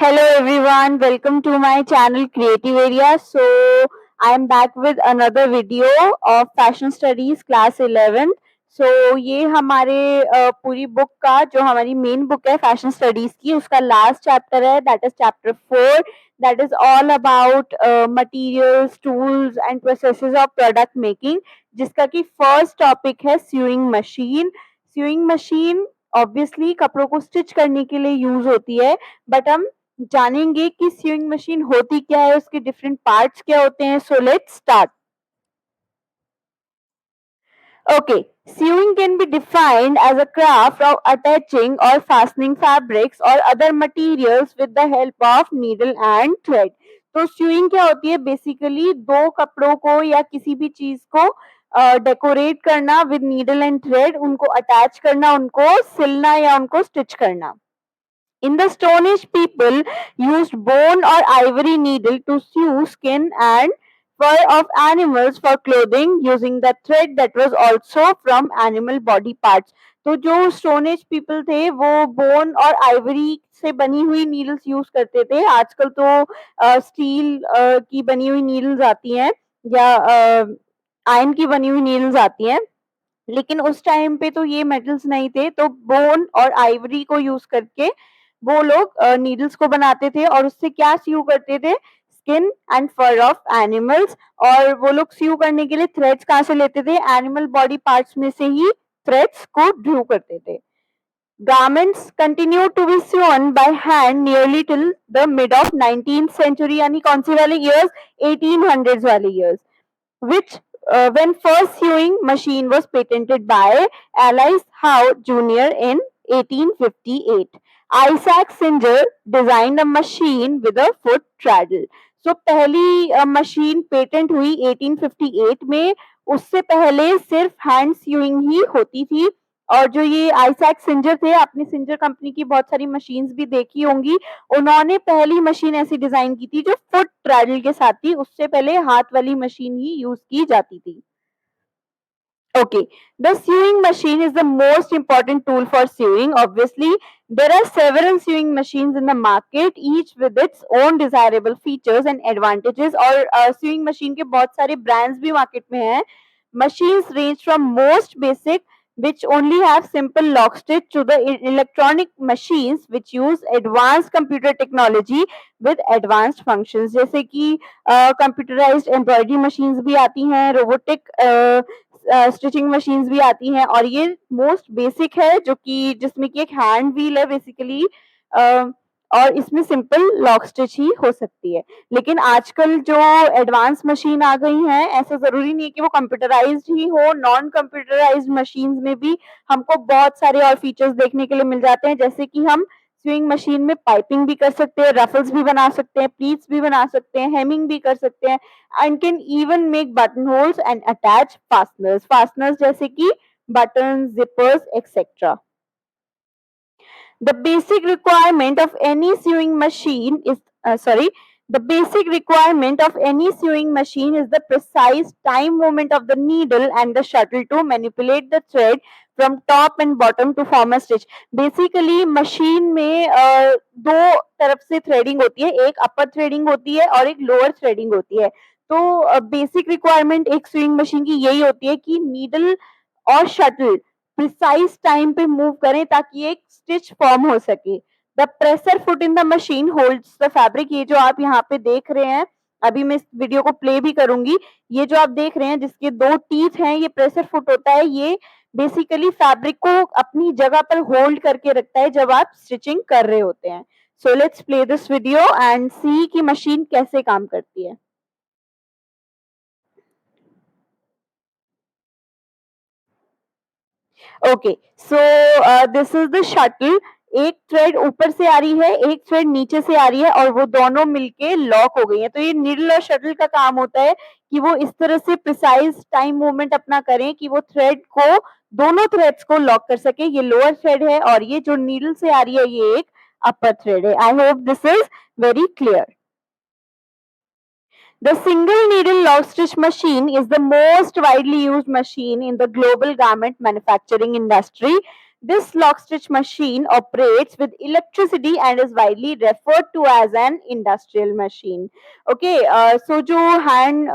Hello everyone, welcome to my channel Creative Area. So I am back with another video of Fashion Studies Class 11. So ये हमारे पूरी book का जो हमारी main book है fashion studies की उसका लास्ट चैप्टर है that is chapter 4 that is all about materials tools and processes of product making जिसका कि फर्स्ट टॉपिक है sewing machine. Sewing machine obviously कपड़ों को स्टिच करने के लिए यूज होती है बट हम जानेंगे कि स्यूइंग मशीन होती क्या है, उसके डिफरेंट पार्ट्स क्या होते हैं. So let's start. Okay, sewing can be defined as a craft of attaching or fastening fabrics or other materials with the help of needle and thread. तो स्यूइंग क्या होती है? बेसिकली दो कपड़ों को या किसी भी चीज को डेकोरेट करना विद नीडल एंड थ्रेड, उनको अटैच करना, उनको सिलना या उनको स्टिच करना. In the Stone Age, people used bone or ivory needle to sew skin and fur of animals for clothing using the thread that was also from animal body parts. तो जो stone age people थे वो bone और Ivory से बनी हुई needles use करते थे. आजकल तो स्टील की बनी हुई नीडल्स आती हैं या आयरन की बनी हुई नीडल्स आती हैं, लेकिन उस टाइम पे तो ये मेटल्स नहीं थे. तो बोन और आइवरी को यूज करके वो लोग नीडल्स को बनाते थे और उससे क्या स्यू करते थे? Skin and fur of animals. और वो लोग स्यू करने के लिए थ्रेड्स कहाँ से लेते थे? एनिमल बॉडी पार्ट्स में से ही थ्रेड्स को ड्रू करते थे. Garments continued to be sewn by hand nearly till the mid of 19th century. यानी कौन सी वाले years? 1800s वाले years. Which when first sewing machine was patented by Alice Howe Jr. in 1858. Isaac Singer designed a machine with a foot treadle. So पहली machine patent हुई 1858 में. उससे पहले सिर्फ हैंड स्यूइंग ही होती थी. और जो ये आइजैक सिंजर थे, आपने सिंजर कंपनी की बहुत सारी मशीन्स भी देखी होंगी. उन्होंने पहली मशीन ऐसी डिजाइन की थी जो फुट ट्रैडल के साथ थी. उससे पहले हाथ वाली मशीन ही यूज की जाती थी. Okay, the sewing machine is the most important tool for sewing. Obviously, there are several sewing machines in the market, each with its own desirable features and advantages. और sewing machine के बहुत सारे brands भी market में हैं. Machines range from most basic, which only have simple lock stitch, to the electronic machines which use advanced computer technology with advanced functions. जैसे कि computerized embroidery machines भी आती हैं, robotic स्टिचिंग मशीन्स भी आती हैं. और ये मोस्ट बेसिक है जो कि जिसमें कि एक हैंड व्हील है बेसिकली, और इसमें सिंपल लॉक स्टिच ही हो सकती है. लेकिन आजकल जो एडवांस मशीन आ गई हैं, ऐसा जरूरी नहीं है कि वो कंप्यूटराइज्ड ही हो. नॉन कंप्यूटराइज्ड मशीन्स में भी हमको बहुत सारे और फीचर्स देखने के लिए मिल जाते हैं. जैसे कि हम स्विंग मशीन में पाइपिंग भी कर सकते हैं, रफल्स भी बना सकते हैं, प्लीट्स भी बना सकते हैं, हेमिंग भी कर सकते हैं, and can even make buttonholes and attach fasteners. Fasteners जैसे कि buttons, zippers, etc. The basic requirement of any sewing machine is the basic requirement of any sewing machine is the precise time movement of the needle and the shuttle to manipulate the thread from top and bottom to form a stitch. Basically machine में दो तरफ से threading होती है, एक अपर threading होती है और एक लोअर थ्रेडिंग होती है. तो बेसिक रिक्वायरमेंट एक स्विंग मशीन की यही होती है कि नीडल और शटल प्रिसाइज टाइम पे मूव करें ताकि एक स्टिच फॉर्म हो सके. The presser foot in the machine holds the fabric. ये जो आप यहाँ पे देख रहे हैं, अभी मैं इस वीडियो को प्ले भी करूंगी. ये जो आप देख रहे हैं जिसके दो टीथ हैं, ये प्रेसर फुट होता है. ये बेसिकली फैब्रिक को अपनी जगह पर होल्ड करके रखता है जब आप स्टिचिंग कर रहे होते हैं. So let's play this video and see कि मशीन कैसे काम करती है. Okay, so this is the shuttle. एक थ्रेड ऊपर से आ रही है, एक थ्रेड नीचे से आ रही है और वो दोनों मिलके लॉक हो गई है. तो ये नीडल और शटल का काम होता है कि वो इस तरह से प्रिसाइज टाइम मूवमेंट अपना करें कि वो थ्रेड को, दोनों थ्रेड्स को लॉक कर सके. ये लोअर थ्रेड है और ये जो नीडल से आ रही है ये एक अपर थ्रेड है. I hope this is very clear. The single needle lock stitch machine is the most widely used machine in the global garment manufacturing industry. This lock stitch machine operates with electricity and is widely referred to as an industrial machine. Okay, so जो hand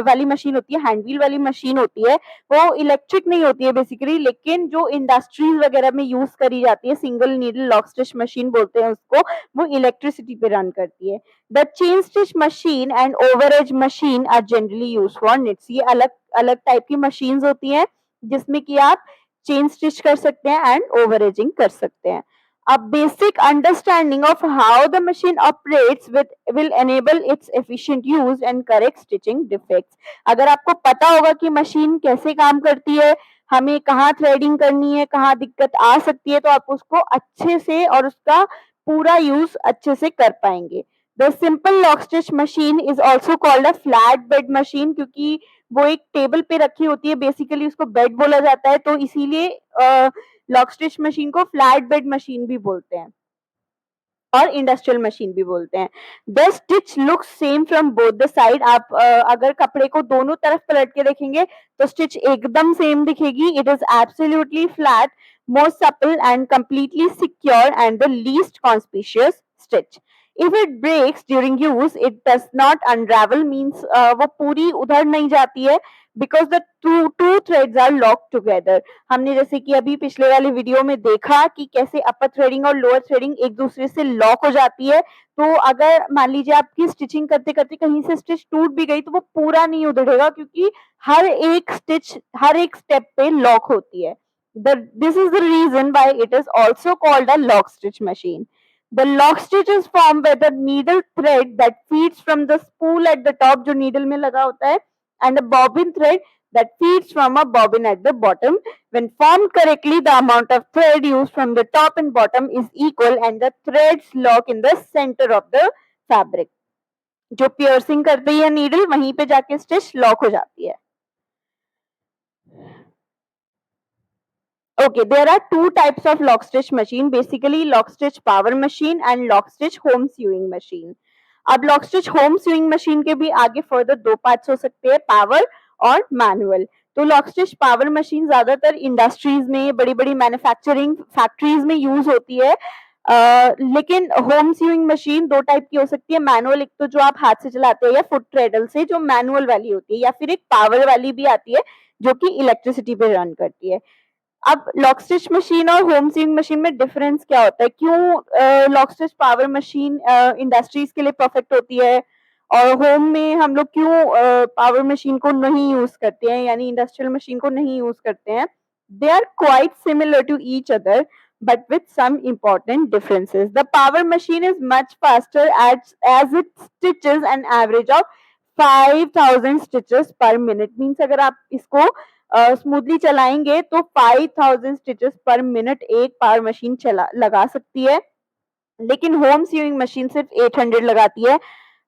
वाली machine होती है, hand wheel वाली machine होती है, वो electric नहीं होती है बेसिकली, लेकिन जो इंडस्ट्रीज वगैरह में यूज करी जाती है, single needle lock stitch machine बोलते हैं उसको, वो इलेक्ट्रिसिटी पे रन करती है. The chain stitch machine and overedge machine are generally use for knits. ये अलग अलग टाइप की मशीन्स होती हैं जिसमें कि आप चेन स्टिच कर सकते हैं एंड ओवरएजिंग कर सकते हैं. A basic understanding of how the machine operates will enable its efficient use and correct stitching defects. अगर आपको पता होगा कि मशीन कैसे काम करती है, हमें कहाँ थ्रेडिंग करनी है, कहाँ दिक्कत आ सकती है, तो आप उसको अच्छे से और उसका पूरा यूज अच्छे से कर पाएंगे. The simple lock stitch machine is also called a flat bed machine, क्योंकि वो एक टेबल पे रखी होती है, बेसिकली उसको बेड बोला जाता है, तो इसीलिए लॉक स्टिच मशीन को फ्लैट बेड मशीन भी बोलते हैं और इंडस्ट्रियल मशीन भी बोलते हैं. The stitch looks same from both the side. आप अगर कपड़े को दोनों तरफ पलट के देखेंगे तो स्टिच एकदम सेम दिखेगी. It is absolutely flat, more supple and completely secure and the least conspicuous stitch. If it breaks during use it does not unravel, means वो पूरी उधर नहीं जाती है, because the two threads are lock together. हमने जैसे कि अभी पिछले वाले वीडियो में देखा कि कैसे अपर थ्रेडिंग और लोअर थ्रेडिंग एक दूसरे से लॉक हो जाती है. तो अगर मान लीजिए आपकी स्टिचिंग करते करते कहीं से स्टिच टूट भी गई तो वो पूरा नहीं उधड़ेगा, क्योंकि हर एक स्टिच हर एक स्टेप पे लॉक होती है. This is the reason why it is also called a lock stitch machine. The lock stitch is formed by the needle thread that feeds from the spool at the top, जो needle में लगा होता है, and the bobbin thread that feeds from a bobbin at the bottom. When formed correctly, the amount of thread used from the top and bottom is equal and the threads lock in the center of the fabric. जो piercing करती है needle, वहीं पे जाके stitch lock हो जाती है. Okay, there are two types of lock stitch machine, basically lock stitch power machine and lock stitch home sewing machine. अब lock stitch home sewing machine के भी आगे फर्दर दो पार्ट्स हो सकते हैं, पावर और मैनुअल. तो लॉक स्टिच पावर मशीन ज्यादातर इंडस्ट्रीज में, बड़ी बड़ी मैन्युफैक्चरिंग फैक्ट्रीज में यूज होती है. लेकिन होम स्विंग मशीन दो टाइप की हो सकती है. मैनुअल, एक तो जो आप हाथ से चलाते हैं या फुट ट्रेडल से, जो मैनुअल वाली होती है, या फिर एक पावर वाली भी आती है जो कि इलेक्ट्रिसिटी पे रन करती है. अब लॉक स्टिच मशीन और होम स्विंग मशीन में डिफरेंस क्या होता है? क्यों lock stitch power machine industries के लिए परफेक्ट होती है और होम में हम लोग क्यों पावर मशीन को नहीं यूज करते हैं, यानी इंडस्ट्रियल मशीन को नहीं यूज करते हैं? They are quite similar to each other but with some important differences. The power machine is much faster as it stitches an average of 5000 stitches per minute. Means अगर आप इसको smoothly चलाएंगे तो 5000 stitches पर minute एक power machine चला लगा सकती है, लेकिन होम सीविंग मशीन सिर्फ 800 लगाती है.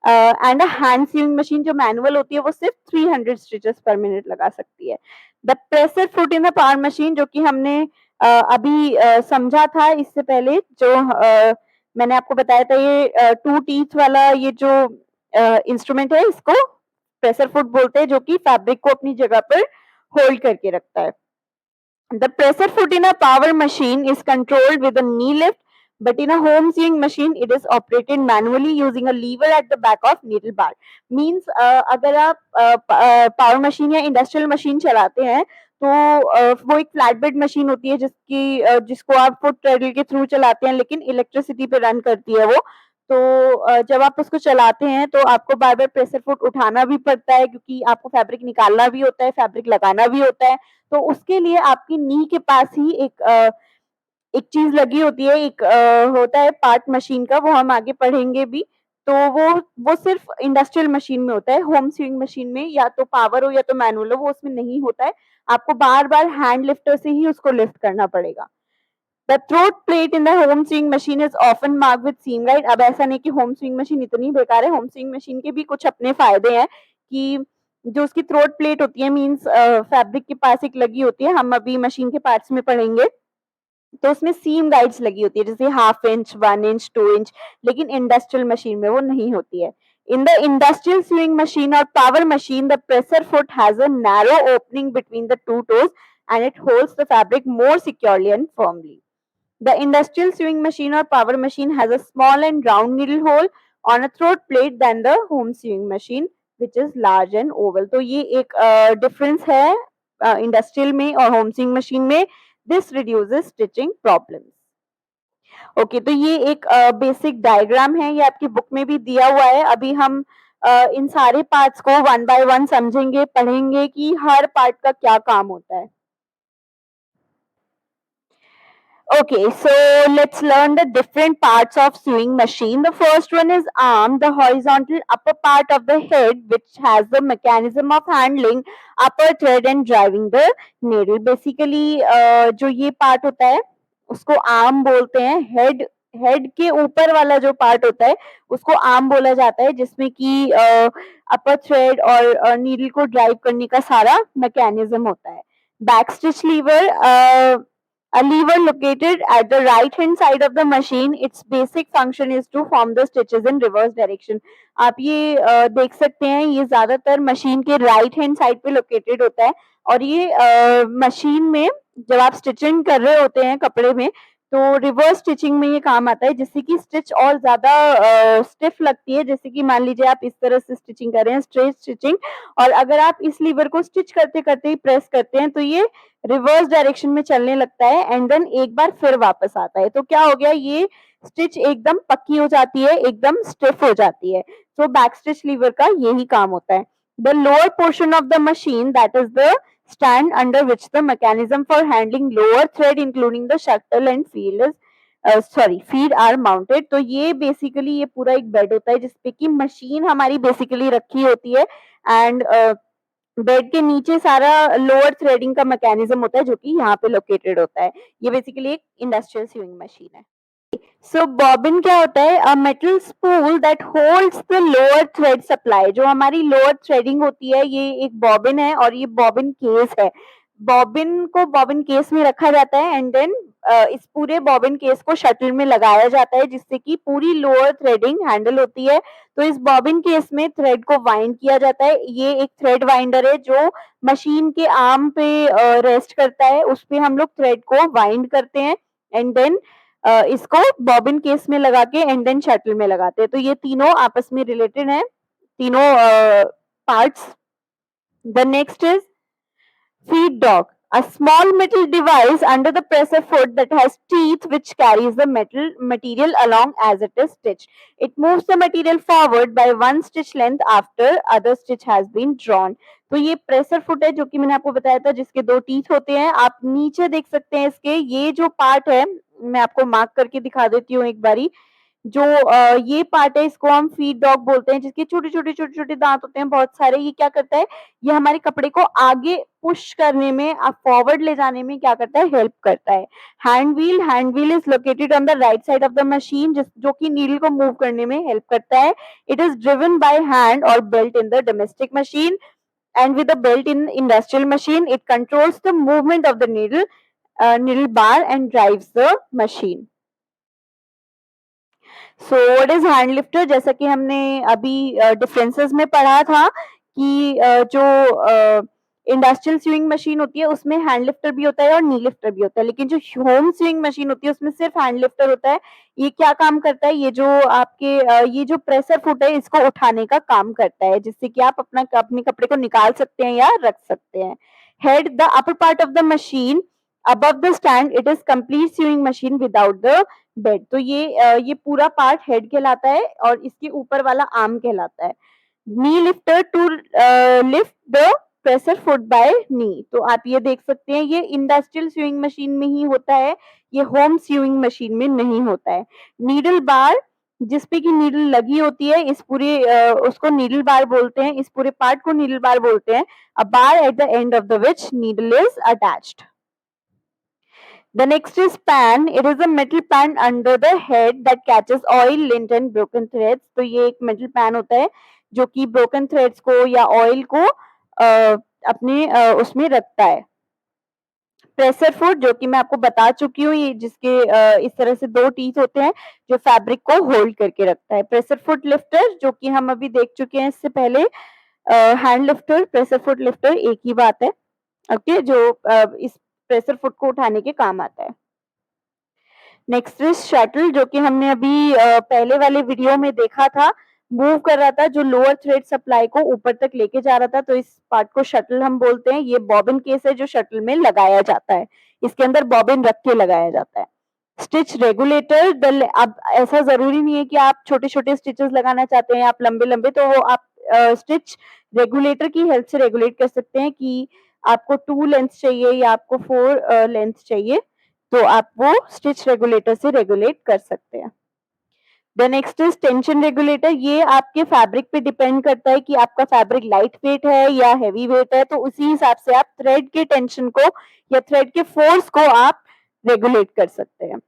एंड हैंड सीविंग मशीन जो मैनुअल होती है वो सिर्फ 300 स्टिचेस पर मिनट लगा सकती है. The pressure foot in the power machine, जो कि हमने अभी समझा था इससे पहले, जो मैंने आपको बताया था, ये टू टीथ वाला ये जो इंस्ट्रूमेंट है, इसको प्रेशर फुट बोलते हैं, जो कि फैब्रिक को अपनी जगह पर होल्ड करके रखता है. The pressure foot in a power machine is controlled with a knee lift, but in a home sewing machine it is operated manually using a lever at the back of needle bar. Means अगर आप power machine या industrial machine चलाते हैं तो वो एक flat bed machine होती है जिसको आप फुट ट्रेडल के थ्रू चलाते हैं, लेकिन इलेक्ट्रिसिटी पे रन करती है वो. तो जब आप उसको चलाते हैं तो आपको बार बार प्रेशर फुट उठाना भी पड़ता है, क्योंकि आपको फैब्रिक निकालना भी होता है, फैब्रिक लगाना भी होता है. तो उसके लिए आपकी नी के पास ही एक चीज लगी होती है, एक होता है पार्ट मशीन का, वो हम आगे पढ़ेंगे भी. तो वो सिर्फ इंडस्ट्रियल मशीन में होता है. होम स्विंग मशीन में या तो पावर हो या तो मैनुअल हो, वो उसमें नहीं होता है. आपको बार बार हैंड लिफ्टर से ही उसको लिफ्ट करना पड़ेगा. The throat plate in the home sewing machine is often marked with seam guide. अब ऐसा नहीं कि होम स्विंग मशीन इतनी बेकार है, होम स्विंग मशीन के भी कुछ अपने फायदे हैं. कि जो उसकी थ्रोट प्लेट होती है, मींस फैब्रिक के पास एक लगी होती है, हम अभी मशीन के पार्ट्स में पढ़ेंगे, तो उसमें सीम गाइड्स लगी होती है, जैसे 1/2 इंच, 1 इंच, 2 इंच, लेकिन इंडस्ट्रियल मशीन में वो नहीं होती है. In the industrial sewing machine or power machine, the presser foot has a narrow opening between the two toes and it holds the fabric more securely and firmly. The industrial sewing machine or power machine has a small and round needle hole on a throat plate than the home sewing machine, which is large and oval. तो ये एक difference है industrial में और home sewing machine में. This reduces stitching problems. Okay, तो ये एक बेसिक डायग्राम है, ये आपकी बुक में भी दिया हुआ है. अभी हम इन सारे पार्ट्स को वन बाय वन समझेंगे, पढ़ेंगे कि हर पार्ट का क्या काम होता है. Okay, so let's learn the different parts of sewing machine. The first one is arm, the horizontal upper part of the head, which has the mechanism of handling upper thread and driving the needle. Basically, जो ये part होता है, उसको arm बोलते हैं. Head के ऊपर वाला जो पार्ट होता है उसको आर्म बोला जाता है, जिसमें कि अपर थ्रेड और नीडल को ड्राइव करने का सारा मैकेनिज्म होता है. Back stitch lever, a lever located at the right hand side of the machine. Its basic function is to form the stitches in reverse direction. आप ये देख सकते हैं, ये ज्यादातर मशीन के राइट हैंड साइड पे लोकेटेड होता है और ये मशीन में जब आप स्टिचिंग कर रहे होते हैं कपड़े में तो रिवर्स स्टिचिंग में ये काम आता है, जिससे कि स्टिच और ज्यादा स्टिफ लगती है. जैसे कि मान लीजिए आप इस तरह से स्टिचिंग कर रहे हैं, स्ट्रेट स्टिचिंग, और अगर आप इस लीवर को स्टिच करते करते ही प्रेस करते हैं तो ये रिवर्स डायरेक्शन में चलने लगता है एंड देन एक बार फिर वापस आता है. तो क्या हो गया, ये स्टिच एकदम पक्की हो जाती है, एकदम स्टिफ हो जाती है. तो बैक स्टिच लीवर का यही काम होता है. The lower portion of the machine, that is the stand under which the mechanism for handling lower thread including the shuttle and feed are mounted. तो ये बेसिकली ये पूरा एक बेड होता है जिसपे कि मशीन हमारी बेसिकली रखी होती है एंड बेड के नीचे सारा लोअर थ्रेडिंग का मैकेनिज्म होता है जो कि यहाँ पे लोकेटेड होता है. ये बेसिकली एक इंडस्ट्रियल स्यूइंग मशीन है. सो बॉबिन क्या होता है, a metal spool that holds the lower thread supply. जो हमारी लोअर थ्रेडिंग होती है ये एक बॉबिन है और ये बॉबिन केस है. बॉबिन को बॉबिन केस में रखा जाता है एंड देन इस पूरे बॉबिन केस को शटल में लगाया जाता है जिससे कि पूरी लोअर थ्रेडिंग हैंडल होती है. तो इस बॉबिन केस में थ्रेड को वाइंड किया जाता है. ये एक थ्रेड वाइंडर है जो मशीन के आर्म पे रेस्ट करता है, उस पे हम लोग थ्रेड को वाइंड करते हैं एंड देन इसको बॉबिन केस में लगा के एंड देन शटल में लगाते हैं. तो ये तीनों आपस में रिलेटेड हैं, तीनों parts. The next is feed dog, a small metal device under the presser foot that has teeth which carries the metal material along as it is stitched. It moves the material forward by one stitch length after other stitch has been drawn. तो ये presser foot है जो कि मैंने आपको बताया था जिसके दो टीथ होते हैं. आप नीचे देख सकते हैं इसके, ये जो पार्ट है मैं आपको मार्क करके दिखा देती हूँ एक बारी. जो ये पार्ट है इसको हम फीड डॉग बोलते हैं, जिसके छोटे-छोटे दांत होते हैं बहुत सारे. ये क्या करता है, ये हमारे कपड़े को आगे पुश करने में, फॉरवर्ड ले जाने में क्या करता है, हेल्प करता है. Hand wheel is located on the right side of the machine, जो कि नीडल को मूव करने में हेल्प करता है. It is driven by hand और belt in the domestic machine and with a belt in industrial machine. It controls the movement of the needle bar and drives the machine. So what is hand lifter, जैसा कि हमने अभी differences में पढ़ा था कि जो इंडस्ट्रियल स्विंग मशीन होती है उसमें हैंड लिफ्टर भी होता है और नी लिफ्टर भी होता है, लेकिन जो होम स्विंग मशीन होती है उसमें सिर्फ हैंड लिफ्टर होता है. ये क्या काम करता है, ये जो आपके ये जो प्रेशर फुट है इसको उठाने का काम करता है, जिससे कि आप अपने कपड़े को निकाल सकते हैं या रख सकते हैं. Head, the upper part of the machine above the stand, it is complete sewing machine without the bed. तो ये पूरा पार्ट हेड कहलाता है और इसके ऊपर वाला आर्म कहलाता है. Knee lifter, to lift the pressure foot by knee. तो आप ये देख सकते हैं ये इंडस्ट्रियल स्यूइंग मशीन में ही होता है, ये होम स्यूइंग मशीन में नहीं होता है. नीडल बार, जिसपे की नीडल लगी होती है, इस पूरे उसको नीडल बार बोलते हैं, इस पूरे पार्ट को नीडल बार बोलते हैं. A bar at the end of the which needle is attached. The next is pan. It is a metal pan under the head that catches oil, lint and broken threads. तो ये एक metal pan होता है जो कि broken threads को या oil को अपने उसमें रखता है. प्रेशर फुट, जो कि मैं आपको बता चुकी हूँ, ये जिसके इस तरह से दो टीथ होते हैं जो फैब्रिक को होल्ड करके रखता है. प्रेशर फुट लिफ्टर, जो कि हम अभी देख चुके हैं इससे पहले. Hand lifter, pressure foot lifter एक ही बात है. ओके, जो इस प्रेशर फुट को उठाने के काम आता है। नेक्स्ट इज शटल, जो कि हमने अभी पहले वाले वीडियो में देखा था, मूव कर रहा था, जो लोअर थ्रेड सप्लाई को ऊपर तक लेके जा रहा था, तो इस पार्ट को शटल हम बोलते हैं। ये बॉबिन केस है जो शटल में लगाया जाता है, इसके अंदर बॉबिन रख के लगाया जाता है। स्टिच रेगुलेटर, अब ऐसा जरूरी नहीं है कि आप छोटे छोटे स्टिचेस लगाना चाहते हैं, आप लंबे लंबे, तो वो आप स्टिच रेगुलेटर की हेल्प से रेगुलेट कर सकते हैं कि आपको 2 लेंथ चाहिए या आपको 4 लेंथ चाहिए, तो आप वो स्टिच रेगुलेटर से रेगुलेट कर सकते हैं। The next is tension regulator. ये आपके फैब्रिक पे डिपेंड करता है कि आपका फैब्रिक लाइट वेट है या हैवी वेट है, तो उसी हिसाब से आप थ्रेड के टेंशन को या थ्रेड के फोर्स को आप रेगुलेट कर सकते हैं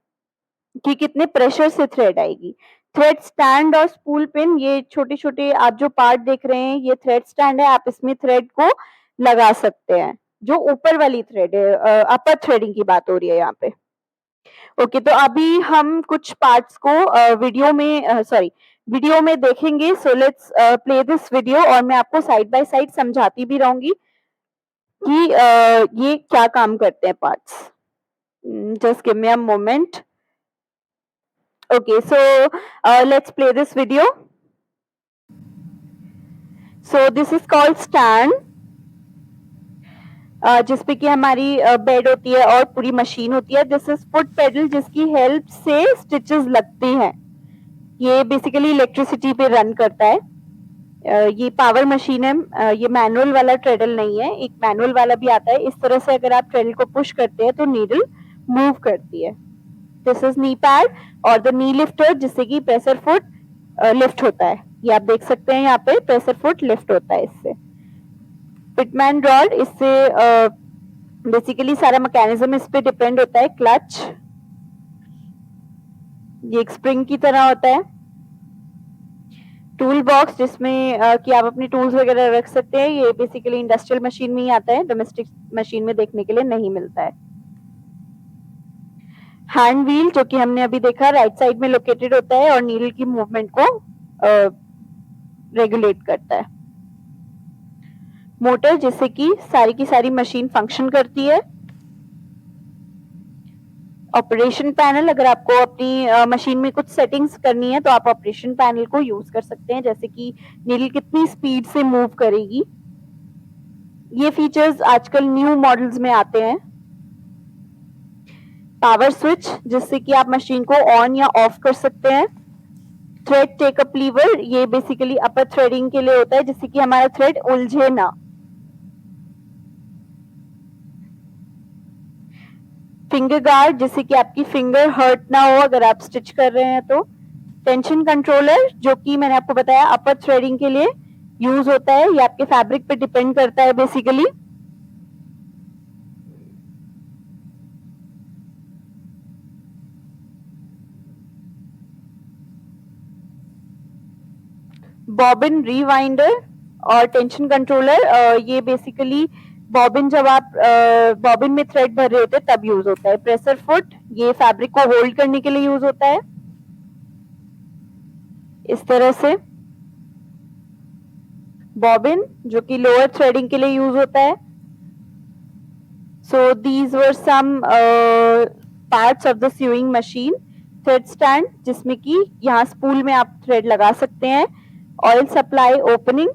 कि कितने प्रेशर से थ्रेड आएगी। थ्रेड स्टैंड और स्पूल पिन, ये छोटे छोटे आप जो पार्ट देख रहे हैं, ये थ्रेड स्टैंड है, आप इसमें थ्रेड को लगा सकते हैं। जो ऊपर वाली थ्रेड है, अपर थ्रेडिंग की बात हो रही है यहाँ पे। ओके, तो अभी हम कुछ पार्ट्स को वीडियो में देखेंगे। सो लेट्स प्ले दिस वीडियो, और मैं आपको साइड बाय साइड समझाती भी रहूंगी कि ये क्या काम करते हैं parts. Just give me a moment. Okay, so let's play this video. So this is called stand, जिसपे कि हमारी बेड होती है और पूरी मशीन होती है। दिस इज फुट पेडल, जिसकी हेल्प से स्टिचेस लगती हैं। ये बेसिकली इलेक्ट्रिसिटी पे रन करता है। ये पावर मशीन है, ये मैनुअल वाला ट्रेडल नहीं है, एक मैनुअल वाला भी आता है। इस तरह से अगर आप ट्रेडल को पुश करते हैं तो नीडल मूव करती है। दिस इज नी पैड और द नी लिफ्टर, जिससे कि प्रेशर फुट लिफ्ट होता है। ये आप देख सकते हैं यहाँ पे प्रेशर फुट लिफ्ट होता है इससे। पिटमैन रॉड, इससे बेसिकली सारा मैकेनिज्म इस पे डिपेंड होता है। क्लच, ये एक स्प्रिंग की तरह होता है। टूल बॉक्स, जिसमें कि आप अपने टूल्स वगैरह रख सकते हैं। ये बेसिकली इंडस्ट्रियल मशीन में ही आता है, डोमेस्टिक मशीन में देखने के लिए नहीं मिलता है। हैंड व्हील, जो कि हमने अभी देखा, राइट साइड में लोकेटेड होता है और नीडल की मूवमेंट को रेगुलेट करता है। मोटर, जिससे कि सारी की सारी मशीन फंक्शन करती है। ऑपरेशन पैनल, अगर आपको अपनी मशीन में कुछ सेटिंग्स करनी है तो आप ऑपरेशन पैनल को यूज कर सकते हैं, जैसे कि नीडल कितनी स्पीड से मूव करेगी। ये फीचर्स आजकल न्यू मॉडल्स में आते हैं। पावर स्विच, जिससे कि आप मशीन को ऑन या ऑफ कर सकते हैं। थ्रेड टेकअप लीवर, ये बेसिकली अपर थ्रेडिंग के लिए होता है, जिससे कि हमारा थ्रेड उलझे ना। फिंगर गार्ड, जिससे कि आपकी फिंगर हर्ट ना हो अगर आप स्टिच कर रहे हैं तो। टेंशन कंट्रोलर, जो कि मैंने आपको बताया अपर थ्रेडिंग के लिए यूज होता है। ये आपके फैब्रिक पे डिपेंड करता है बेसिकली। बॉबिन रीवाइंडर और टेंशन कंट्रोलर, ये बेसिकली बॉबिन, जब आप बॉबिन में थ्रेड भर रहे होते हैं तब यूज होता है। प्रेशर फुट, ये फैब्रिक को होल्ड करने के लिए यूज होता है इस तरह से। बॉबिन, जो कि लोअर थ्रेडिंग के लिए यूज होता है। So these were some parts of the sewing machine. Thread stand, जिसमें कि यहाँ स्पूल में आप थ्रेड लगा सकते हैं। Oil supply opening,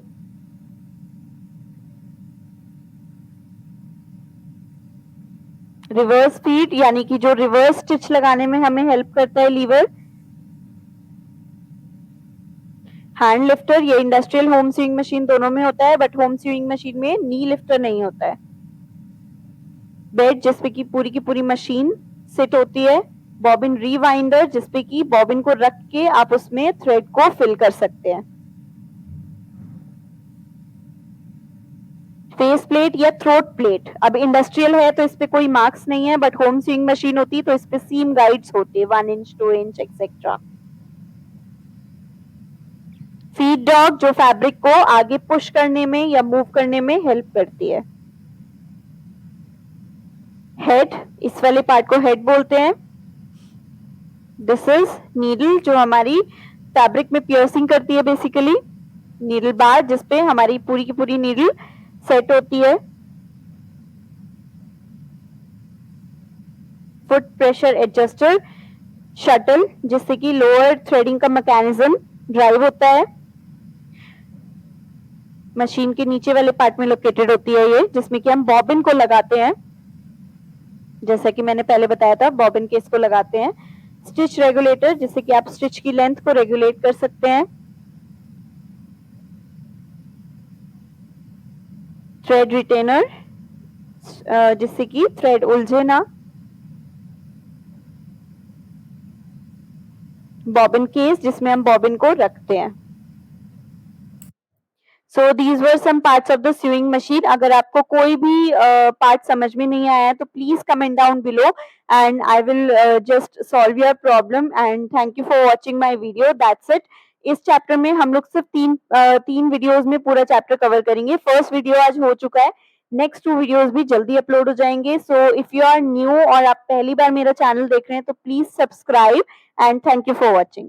reverse feed, यानी कि जो रिवर्स स्टिच लगाने में हमें हेल्प करता है लीवर। हैंड लिफ्टर, ये इंडस्ट्रियल होम स्यूइंग मशीन दोनों में होता है, बट होम स्यूइंग मशीन में नी लिफ्टर नहीं होता है। बेड, जिसपे की पूरी मशीन सेट होती है। बॉबिन रीवाइंडर, जिसपे की बॉबिन को रख के आप उसमें थ्रेड को फिल कर सकते हैं। फेस प्लेट या थ्रोट प्लेट, अब इंडस्ट्रियल है तो इस पे कोई मार्क्स नहीं है, बट होम स्विंग मशीन होती तो इस पे सीम गाइड्स होते, 1 inch 2 inch etcetera. Feed dog, जो फैब्रिक को आगे पुश करने में या मूव करने में हेल्प करती है। हेड, इस वाले पार्ट को हेड बोलते हैं। दिस इज नीडल, जो हमारी फैब्रिक में पियर्सिंग करती है बेसिकली। नीडल बार, जिसपे हमारी पूरी की पूरी नीडल सेट होती है। फुट प्रेशर एडजस्टर, शटल जिससे कि लोअर थ्रेडिंग का मैकेनिज्म ड्राइव होता है, मशीन के नीचे वाले पार्ट में लोकेटेड होती है ये, जिसमें कि हम बॉबिन को लगाते हैं, जैसा कि मैंने पहले बताया था बॉबिन के इसको लगाते हैं। स्टिच रेगुलेटर जिससे कि आप स्टिच की लेंथ को रेगुलेट कर सकते हैं। थ्रेड रिटेनर जिससे कि थ्रेड उलझे ना। बॉबिन केस जिसमें हम बॉबिन को रखते हैं। So these were some parts of the sewing machine. अगर आपको कोई भी पार्ट समझ में नहीं आया है तो please comment down below and I will just solve your problem. And thank you for watching my video. That's it. इस चैप्टर में हम लोग सिर्फ तीन वीडियोस में पूरा चैप्टर कवर करेंगे। फर्स्ट वीडियो आज हो चुका है, नेक्स्ट 2 वीडियोस भी जल्दी अपलोड हो जाएंगे। So if you are new और आप पहली बार मेरा चैनल देख रहे हैं तो please subscribe and thank you for watching.